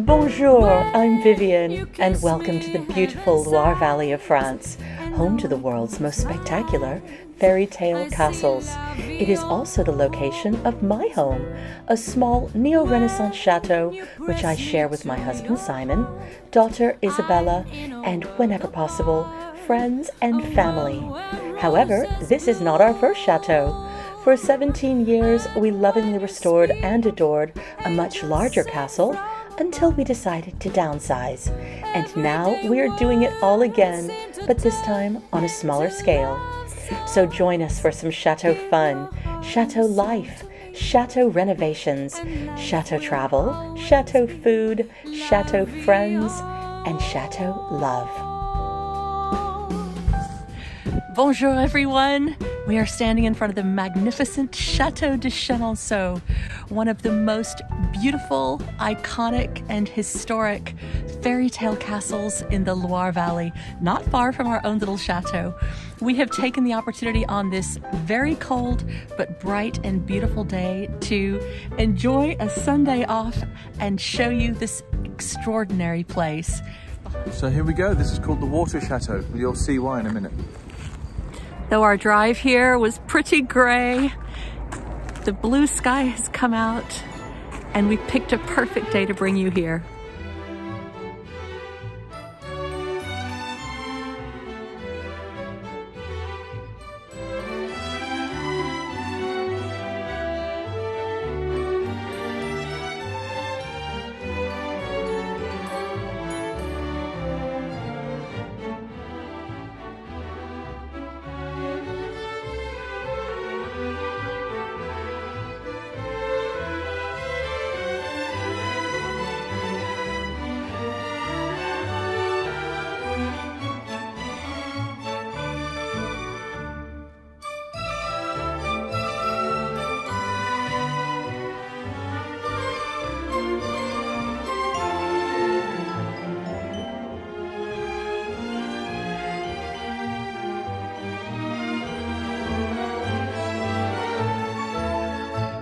Bonjour, I'm Vivian, and welcome to the beautiful Loire Valley of France, home to the world's most spectacular fairytale castles. It is also the location of my home, a small neo-Renaissance chateau which I share with my husband Simon, daughter Isabella, and whenever possible, friends and family. However, this is not our first chateau. For 17 years, we lovingly restored and adored a much larger castle until we decided to downsize. And now we are doing it all again, but this time on a smaller scale. So join us for some chateau fun, chateau life, chateau renovations, chateau travel, chateau food, chateau friends, and chateau love. Bonjour everyone! We are standing in front of the magnificent Château de Chenonceau, one of the most beautiful, iconic, and historic fairy tale castles in the Loire Valley, not far from our own little chateau. We have taken the opportunity on this very cold but bright and beautiful day to enjoy a Sunday off and show you this extraordinary place. So here we go. This is called the Water Chateau. You'll see why in a minute. Though our drive here was pretty gray, the blue sky has come out and we picked a perfect day to bring you here.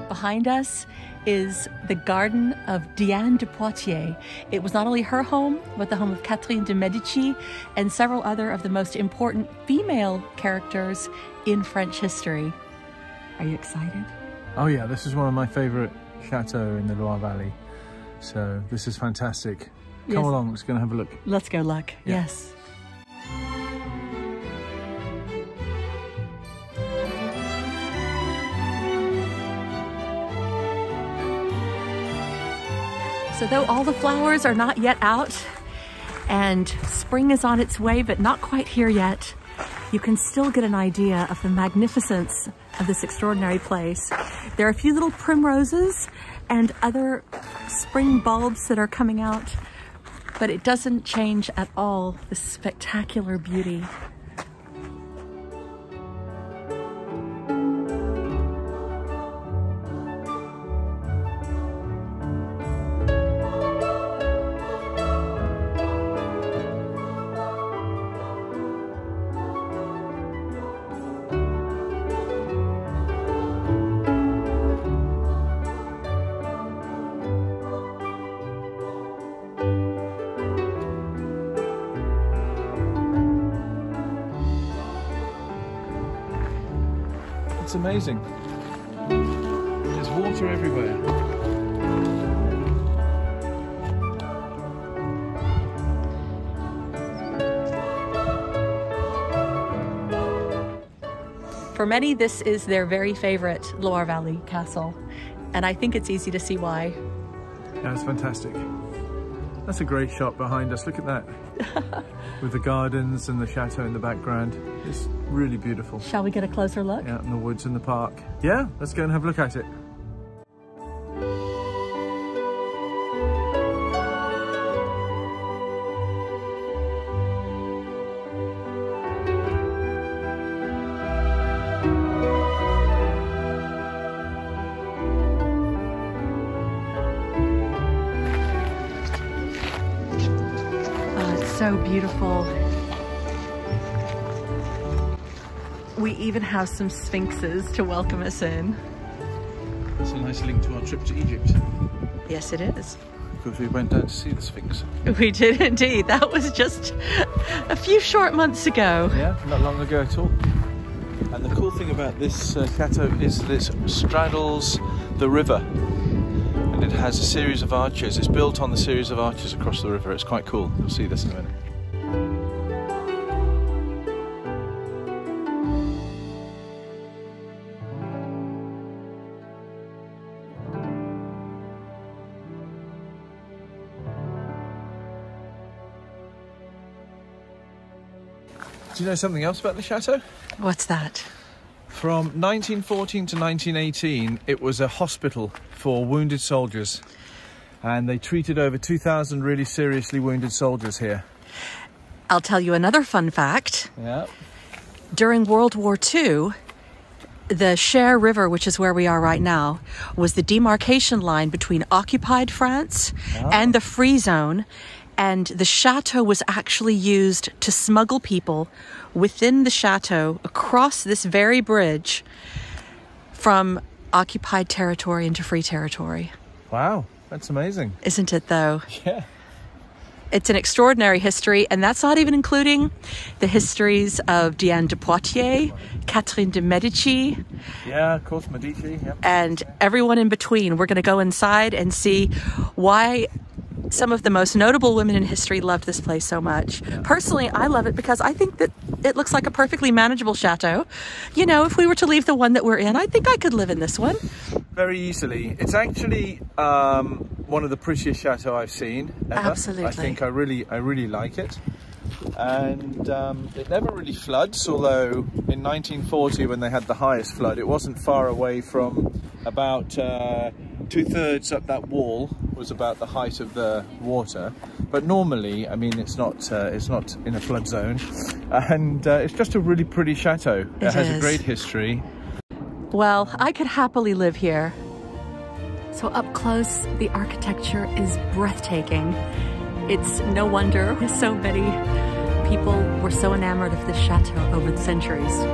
Behind us is the garden of Diane de Poitiers. It was not only her home, but the home of Catherine de Medici and several other of the most important female characters in French history. Are you excited? Oh yeah, this is one of my favorite chateaux in the Loire Valley. So this is fantastic. Come along, let's go and have a look. Let's go look, yeah. Yes. So though all the flowers are not yet out and spring is on its way, but not quite here yet, you can still get an idea of the magnificence of this extraordinary place. There are a few little primroses and other spring bulbs that are coming out, but it doesn't change at all the spectacular beauty. It's amazing. There's water everywhere. For many, this is their very favorite Loire Valley castle, and I think it's easy to see why. Yeah, it's fantastic. That's a great shot behind us. Look at that. With the gardens and the chateau in the background. It's really beautiful. Shall we get a closer look? Out in the woods and the park. Yeah, let's go and have a look at it. So beautiful. We even have some sphinxes to welcome us in. It's a nice link to our trip to Egypt. Yes, it is. We've because we went down to see the Sphinx. We did indeed. That was just a few short months ago. Yeah, not long ago at all. And the cool thing about this chateau is that it straddles the river, and it has a series of arches. It's built on the series of arches across the river. It's quite cool. You'll see this in a minute. Do you know something else about the chateau? What's that? From 1914 to 1918, it was a hospital for wounded soldiers, and they treated over 2,000 really seriously wounded soldiers here. I'll tell you another fun fact. Yeah. During World War II, the Cher River, which is where we are right now, was the demarcation line between occupied France and the free zone. And the chateau was actually used to smuggle people within the chateau across this very bridge from occupied territory into free territory. Wow, that's amazing. Isn't it though? Yeah. It's an extraordinary history, and that's not even including the histories of Diane de Poitiers, Catherine de Medici. Yeah, of course, Medici. Yeah. And everyone in between. We're going to go inside and see why some of the most notable women in history loved this place so much. Yeah. Personally, I love it because I think that it looks like a perfectly manageable chateau. You know, if we were to leave the one that we're in, I think I could live in this one. Very easily. It's actually one of the prettiest chateaux I've seen ever. Absolutely. I think I really like it. And it never really floods, although in 1940 when they had the highest flood, it wasn't far away from about 2/3 up that wall was about the height of the water. But normally, I mean, it's not in a flood zone, and it's just a really pretty chateau. It has a great history. Well, I could happily live here. So up close, the architecture is breathtaking. It's no wonder so many people were so enamored of this chateau over the centuries.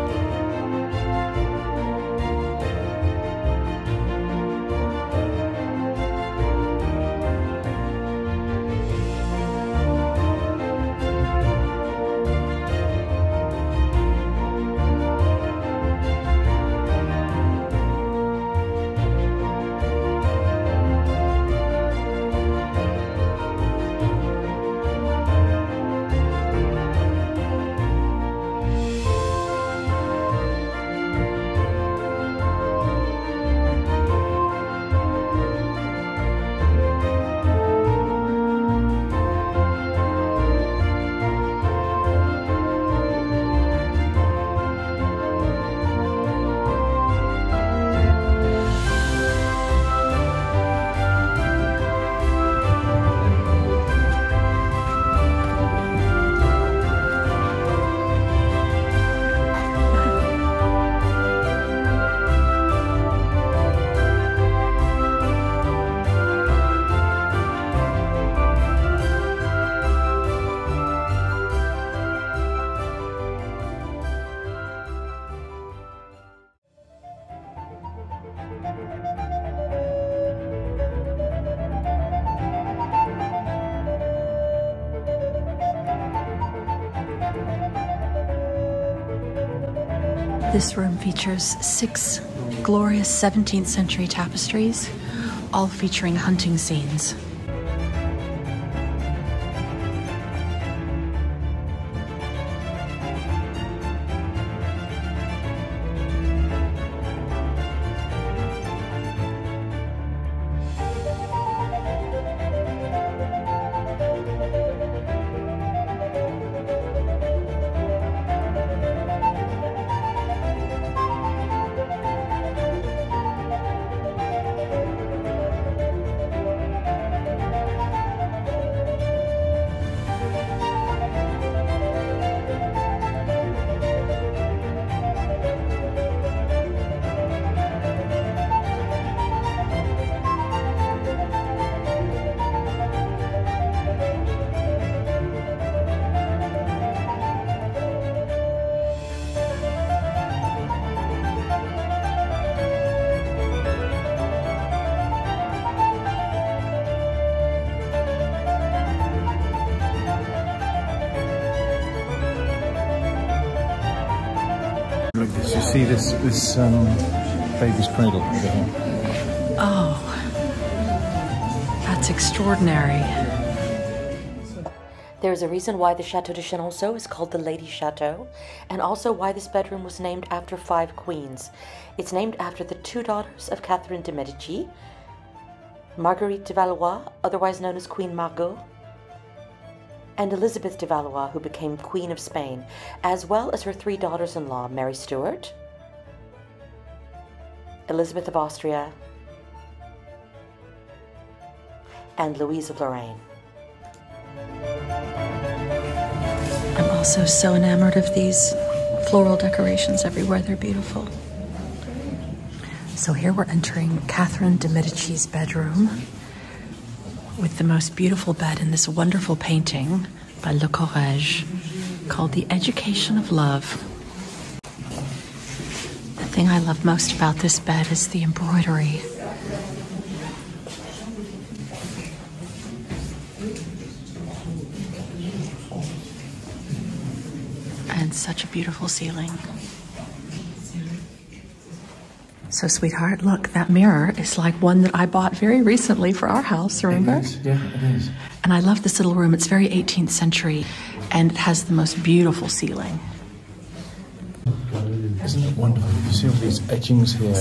This room features 6 glorious 17th century tapestries, all featuring hunting scenes. see this baby's cradle over here. Oh, that's extraordinary. There's a reason why the Château de Chenonceau is called the Ladies Chateau, and also why this bedroom was named after 5 queens. It's named after the 2 daughters of Catherine de Medici, Marguerite de Valois, otherwise known as Queen Margot, and Elizabeth de Valois, who became Queen of Spain, as well as her 3 daughters-in-law, Mary Stuart, Elizabeth of Austria, and Louise of Lorraine. I'm also so enamored of these floral decorations everywhere. They're beautiful. So here we're entering Catherine de Medici's bedroom with the most beautiful bed in this wonderful painting by Le Courage called The Education of Love. The thing I love most about this bed is the embroidery. And such a beautiful ceiling. So, sweetheart, look, that mirror is like one that I bought very recently for our house, remember? It is, yeah, it is. And I love this little room. It's very 18th century, and it has the most beautiful ceiling. Isn't it wonderful? You see all these etchings here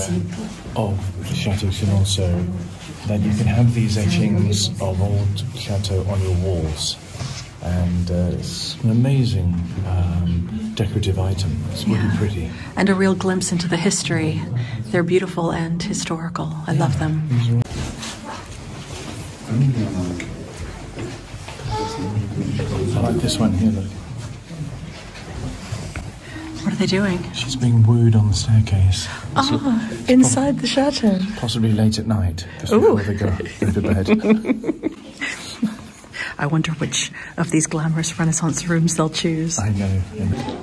of the Chateau Chenonceau, that you can have these etchings of old chateau on your walls. And it's an amazing decorative item. It's really pretty. And a real glimpse into the history. They're beautiful and historical. I love them. I like this one here, look. What are they doing? She's being wooed on the staircase. Oh, inside the chateau. Possibly late at night, just before they go to bed. I wonder which of these glamorous Renaissance rooms they'll choose. I know.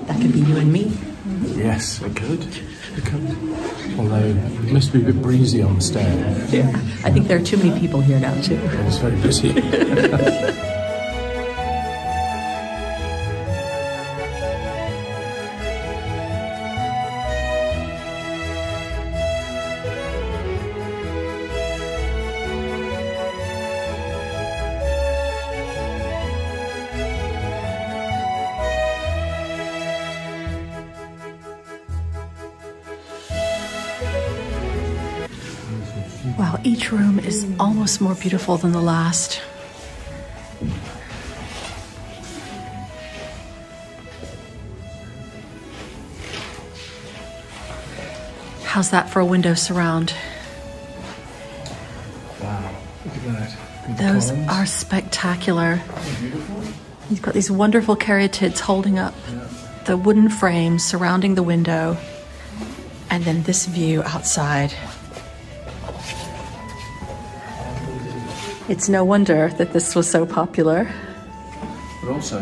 That could be you and me. Yes, it could. It could. Although it must be a bit breezy on the stair. Yeah, I think there are too many people here now too. It's very busy. Wow, each room is almost more beautiful than the last. How's that for a window surround? Wow, look at that. Those are spectacular. You've got these wonderful caryatids holding up the wooden frames surrounding the window, and then this view outside. It's no wonder that this was so popular. But also,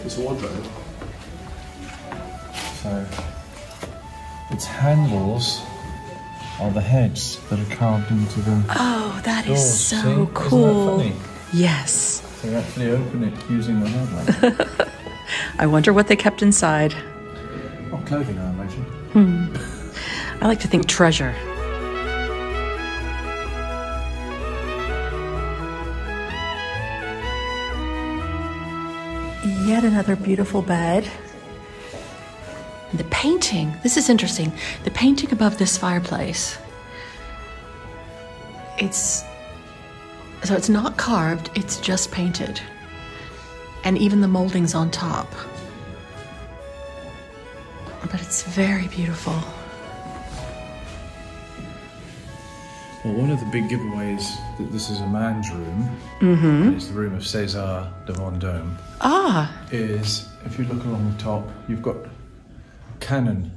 this wardrobe. So, its handles are the heads that are carved into the Oh, that doors. is so See? cool. Isn't that funny? Yes. They actually open it using the handle. I wonder what they kept inside. Oh, clothing, I imagine. I like to think treasure. Yet another beautiful bed. The painting, this is interesting. The painting above this fireplace, it's not carved, it's just painted. And even the molding's on top. But it's very beautiful. Well, one of the big giveaways that this is a man's room, and it's the room of César de Vendôme, is if you look along the top, you've got cannon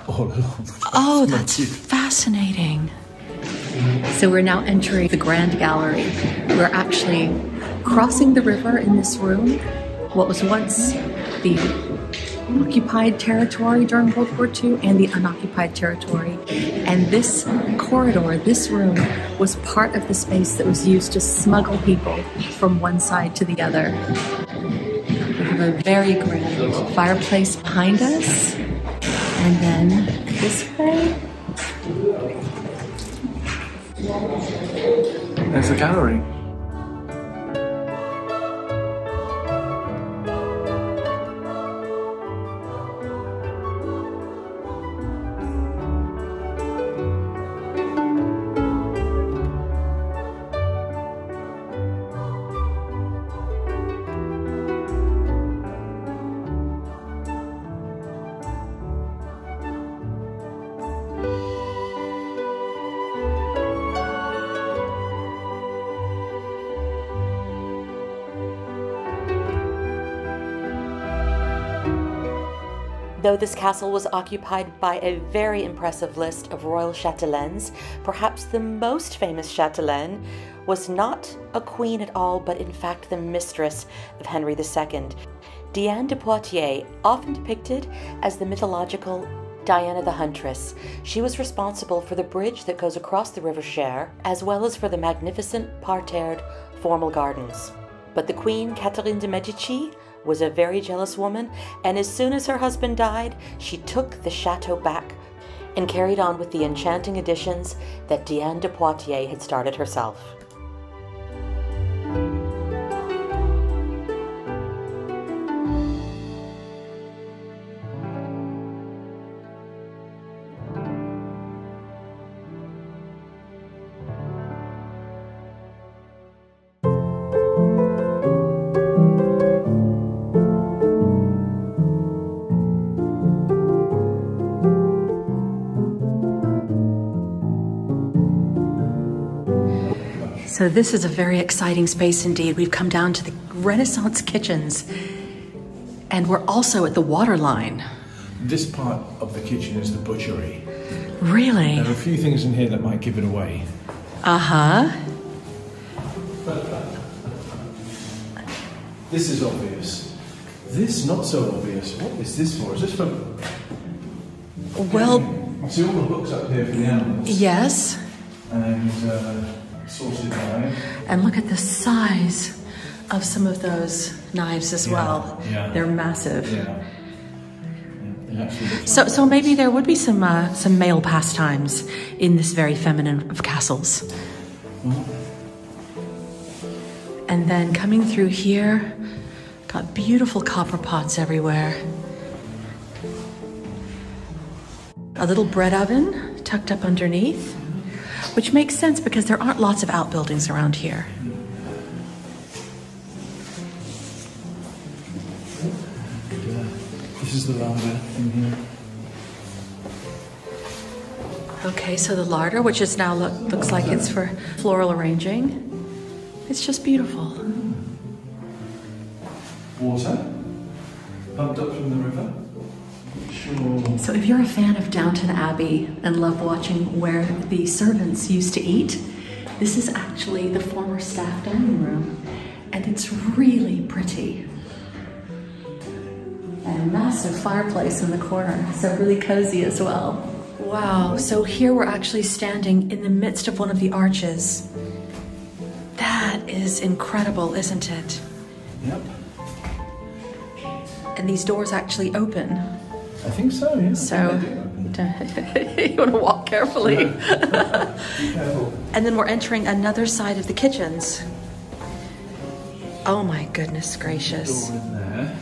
all along. Oh, that's fascinating. So we're now entering the Grand Gallery. We're actually crossing the river in this room, what was once the occupied territory during World War II and the unoccupied territory. And this corridor, this room, was part of the space that was used to smuggle people from one side to the other. We have a very grand fireplace behind us. And then this way. There's a gallery. Though this castle was occupied by a very impressive list of royal chatelaines, perhaps the most famous chatelaine was not a queen at all, but in fact the mistress of Henry II. Diane de Poitiers, often depicted as the mythological Diana the Huntress. She was responsible for the bridge that goes across the river Cher, as well as for the magnificent parterred formal gardens. But the Queen Catherine de Medici was a very jealous woman, and as soon as her husband died, she took the chateau back and carried on with the enchanting additions that Diane de Poitiers had started herself. So this is a very exciting space indeed. We've come down to the Renaissance kitchens, and we're also at the water line. This part of the kitchen is the butchery. Really? There are a few things in here that might give it away. Uh-huh. This is obvious. This not so obvious. What is this for? Is this for... Well... See all the hooks up here for the animals? Yes. And sausage knife. And look at the size of some of those knives as well. Yeah. They're massive. Yeah. So maybe there would be some male pastimes in this very feminine of castles. Mm-hmm. And then coming through here, got beautiful copper pots everywhere. A little bread oven tucked up underneath, which makes sense because there aren't lots of outbuildings around here. This is the larder in here. Okay, so the larder, which is now looks like it's for floral arranging. It's just beautiful. Water, pumped up from the river. Sure. So if you're a fan of Downton Abbey and love watching where the servants used to eat, this is actually the former staff dining room, and it's really pretty. And a massive fireplace in the corner, so really cozy as well. Wow, so here we're actually standing in the midst of one of the arches. That is incredible, isn't it? Yep. And these doors actually open. I think so, yeah. So, you want to walk carefully. Be careful. And then we're entering another side of the kitchens. Oh my goodness gracious. Door in there.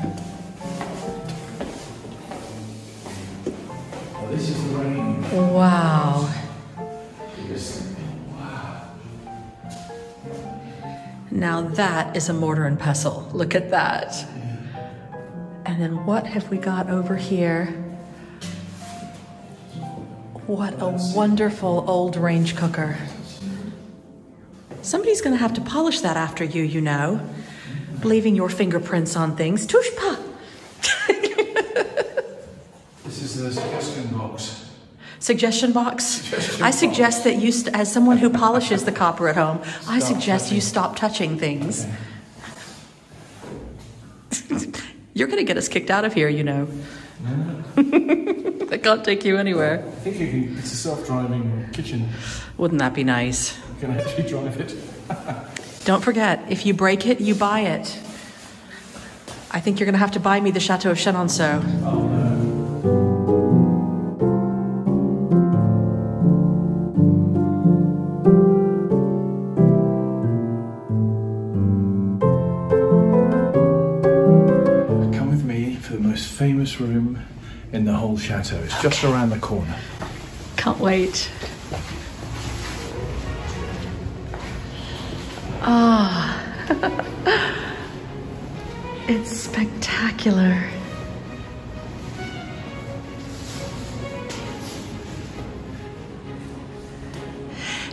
Oh, this is the range. Wow. Wow. Now that is a mortar and pestle. Look at that. And then what have we got over here? What a wonderful old range cooker. Somebody's going to have to polish that after you, you know. Leaving your fingerprints on things. Touche pas! This is the suggestion box. Suggestion box? I suggest that you, as someone who polishes the copper at home, I suggest you stop touching things. You're going to get us kicked out of here, you know. I can't take you anywhere. I think it's a self-driving kitchen. Wouldn't that be nice? You can actually drive it. Don't forget, if you break it, you buy it. I think you're going to have to buy me the Chateau of Chenonceau. Oh, no. nicest room in the whole chateau. It's just around the corner. Can't wait. Ah, it's spectacular.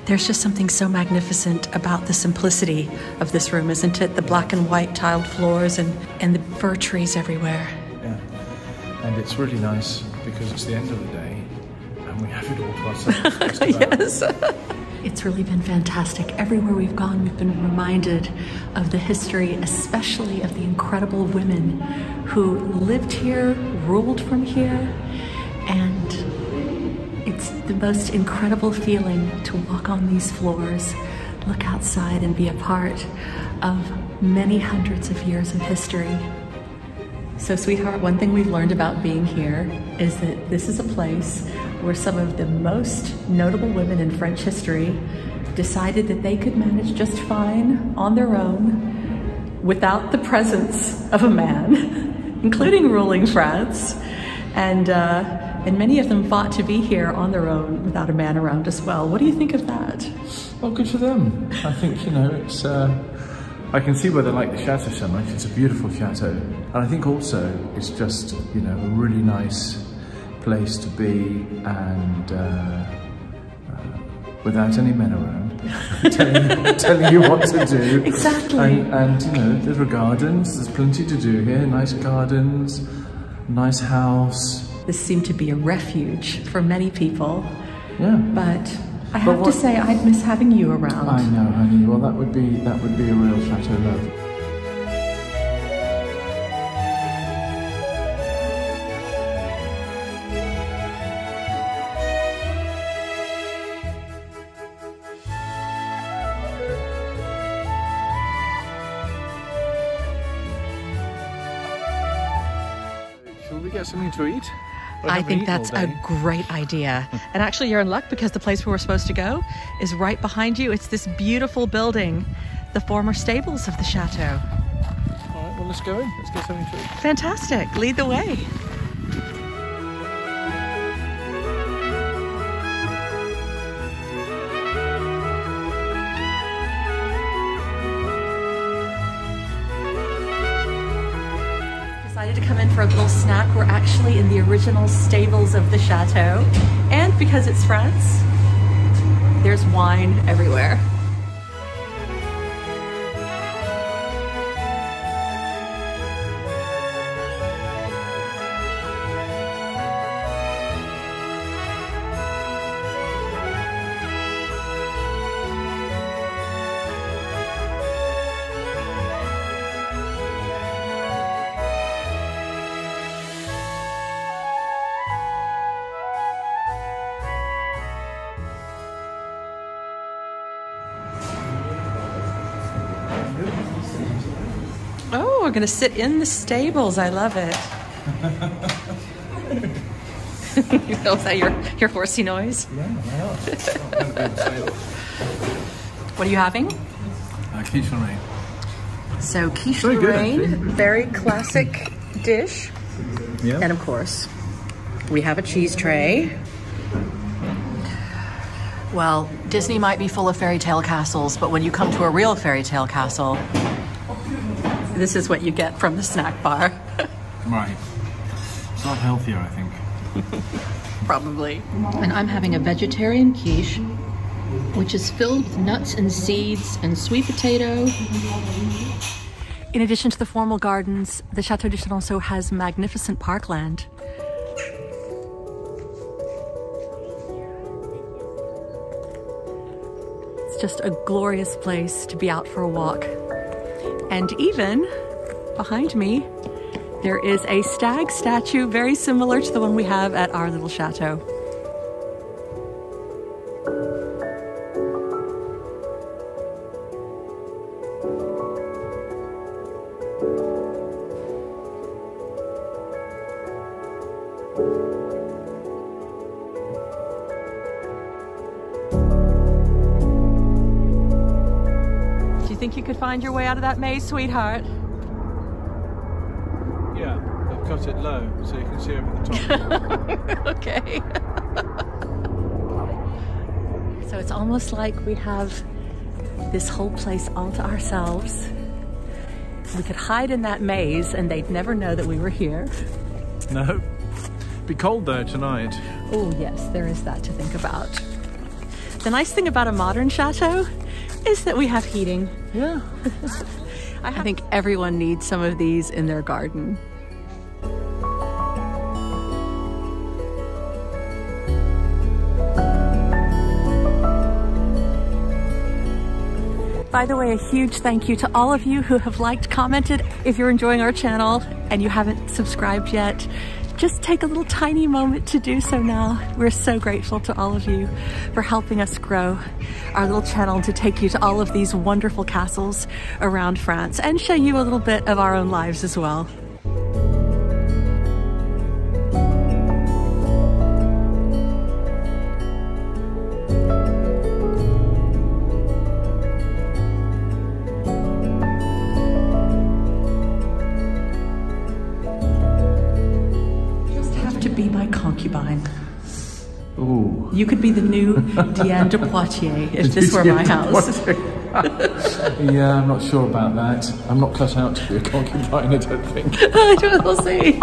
There's just something so magnificent about the simplicity of this room, isn't it? The black and white tiled floors and the fir trees everywhere. Yeah, and it's really nice because it's the end of the day and we have it all to ourselves. Yes. It's really been fantastic. Everywhere we've gone, we've been reminded of the history, especially of the incredible women who lived here, ruled from here, and it's the most incredible feeling to walk on these floors, look outside and be a part of many hundreds of years of history. So, sweetheart, one thing we've learned about being here is that this is a place where some of the most notable women in French history decided that they could manage just fine on their own without the presence of a man, including ruling France. And many of them fought to be here on their own without a man around as well. What do you think of that? Well, good for them. I think, you know, it's... I can see why they like the chateau so much. It's a beautiful chateau. And I think also it's just, you know, a really nice place to be and without any men around telling you what to do. Exactly. And, you know, there are gardens. There's plenty to do here. Nice gardens, nice house. This seemed to be a refuge for many people. Yeah. But I have to say, I'd miss having you around. I know, honey. Well, that would be a real chateau love. Shall we get something to eat? I think that's a great idea. And actually you're in luck because the place where we're supposed to go is right behind you. It's this beautiful building, the former stables of the chateau. All right, well, let's go in. Let's get something to eat. Fantastic. Lead the way. To come in for a little snack. We're actually in the original stables of the chateau, and because it's France, there's wine everywhere. Oh, we're going to sit in the stables. I love it. Is that your horsey noise? Yeah, they are. What are you having? Quiche Lorraine. So quiche Lorraine, very classic dish. Yeah. And of course, we have a cheese tray. Well, Disney might be full of fairy tale castles, but when you come to a real fairy tale castle, this is what you get from the snack bar. Right. It's not healthier, I think. Probably. And I'm having a vegetarian quiche, which is filled with nuts and seeds and sweet potato. In addition to the formal gardens, the Château de Chenonceau has magnificent parkland. It's just a glorious place to be out for a walk. And even behind me, there is a stag statue very similar to the one we have at our little chateau. Do you think you could find your way out of that maze, sweetheart? Yeah, of got it low so you can see over the top. Okay. So it's almost like we have this whole place all to ourselves. We could hide in that maze and they'd never know that we were here. No. Be cold though tonight. Oh yes, there is that to think about. The nice thing about a modern chateau is that we have heating. Yeah. I think everyone needs some of these in their garden. By the way, a huge thank you to all of you who have liked, commented. If you're enjoying our channel and you haven't subscribed yet, just take a little tiny moment to do so now. We're so grateful to all of you for helping us grow our little channel to take you to all of these wonderful castles around France and show you a little bit of our own lives as well. Concubine. Ooh. You could be the new Diane de Poitiers if this were my house. Yeah, I'm not sure about that. I'm not cut out to be a concubine, I don't think. I don't know, we'll see.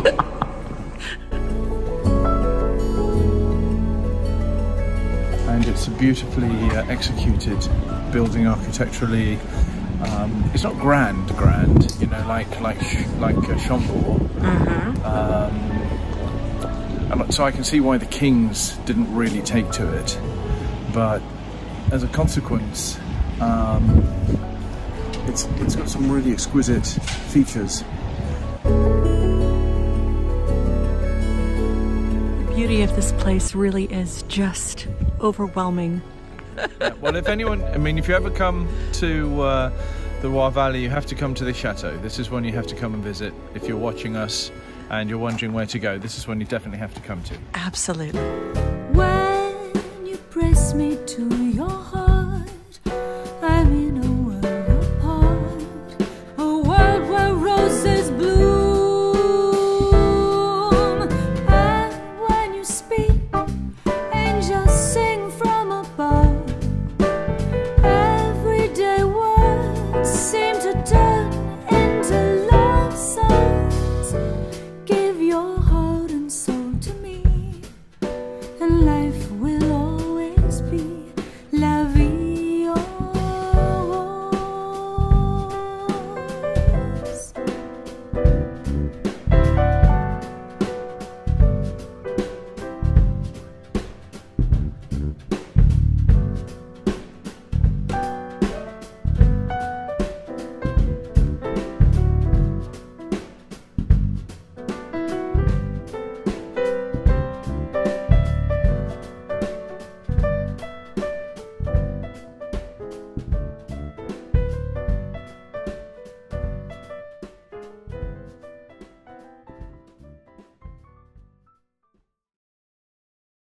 And it's a beautifully executed building architecturally. It's not grand, you know, like Chambord. And so I can see why the kings didn't really take to it, but as a consequence, it's got some really exquisite features. The beauty of this place really is just overwhelming. Yeah, well, if anyone, I mean, if you ever come to the Loire Valley, you have to come to the chateau. This is one you have to come and visit. If you're watching us and you're wondering where to go, this is one you definitely have to come to. Absolutely. When you press me to